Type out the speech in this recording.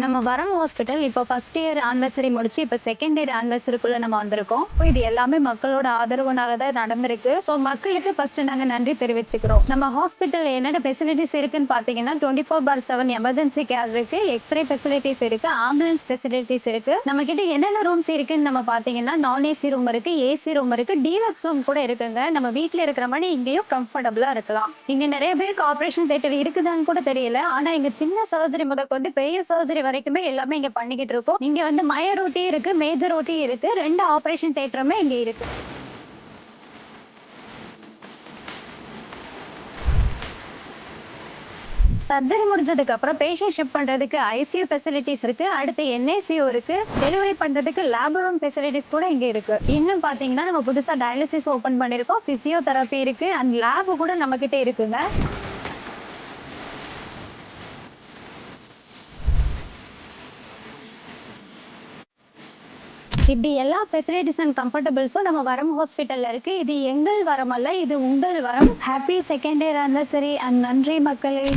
நம்ம வரம் ஹாஸ்பிட்டல் இப்போ ஃபர்ஸ்ட் இயர் ஆனிவர்சரி முடிச்சு இப்போ செகண்ட் இயர் ஆனிவர்சரிக்குள்ள நம்ம வந்திருக்கோம். இப்போ இது எல்லாமே மக்களோட ஆதரவுனால தான் நடந்திருக்கு. ஸோ மக்களுக்கு ஃபர்ஸ்ட் நாங்க நன்றி தெரிவிச்சுக்கிறோம். நம்ம ஹாஸ்பிட்டல் என்னென்ன ஃபெசிலிட்டிஸ் இருக்குன்னு பார்த்தீங்கன்னா 24/7 எமர்ஜென்சி கேர் இருக்கு, எக்ஸ்ரே ஃபெசிலிட்டிஸ் இருக்கு, ஆம்புலன்ஸ் ஃபெசிலிட்டிஸ் இருக்கு. நம்ம கிட்ட என்னென்ன ரூம்ஸ் இருக்குன்னு நம்ம பார்த்தீங்கன்னா நான் ஏசி ரூம் இருக்கு, ஏசி ரூம் இருக்கு, டீலக்ஸ் ரூம் கூட இருக்குங்க. நம்ம வீட்டில் இருக்கிற மாதிரி இங்கேயும் கம்ஃபர்டபுளா இருக்கலாம். இங்க நிறைய பேருக்கு ஆப்ரேஷன் தியேட்டர் இருக்குதான்னு கூட தெரியல. ஆனா இங்க சின்ன சர்ஜரி முதற்கொண்டு பெரிய சர்ஜரி வரைக்குமே எல்லாமே இங்க பண்ணிக்கிட்டு இருக்கோம். இங்க வந்து மைனர் ஓடி இருக்கு, மேஜர் ஓடி இருக்கு, 2 ஆபரேஷன் தியேட்டருமே இங்க இருக்கு. சர்ஜரி முடிஞ்சதுக்கு அப்புறம் பேஷண்ட் ஷிஃப்ட் பண்றதுக்கு ஐசியூ ஃபெசிலிட்டிஸ் இருக்கு, அடுத்து என்ஐசியூ இருக்கு, டெலிவரி பண்றதுக்கு லேப் ரூம் ஃபெசிலிட்டிஸ் கூட இங்க இருக்கு. இன்னும் பாத்தீங்கன்னா நம்ம புதுசா டயாலிசிஸ் ஓபன் பண்ணிருக்கோம், பிசியோதெரபி இருக்கு, அண்ட் லேப் கூட நம்ம கிட்ட இருக்குங்க. இப்படி எல்லா ஃபெசிலிட்டிஸ் அண்ட் கம்ஃபர்டபிள்ஸும் நம்ம வரம் ஹாஸ்பிட்டல்ல இருக்கு. இது எங்கள் வரம் அல்ல, இது உங்கள் வரம். Happy second year anniversary and நன்றி மக்களே.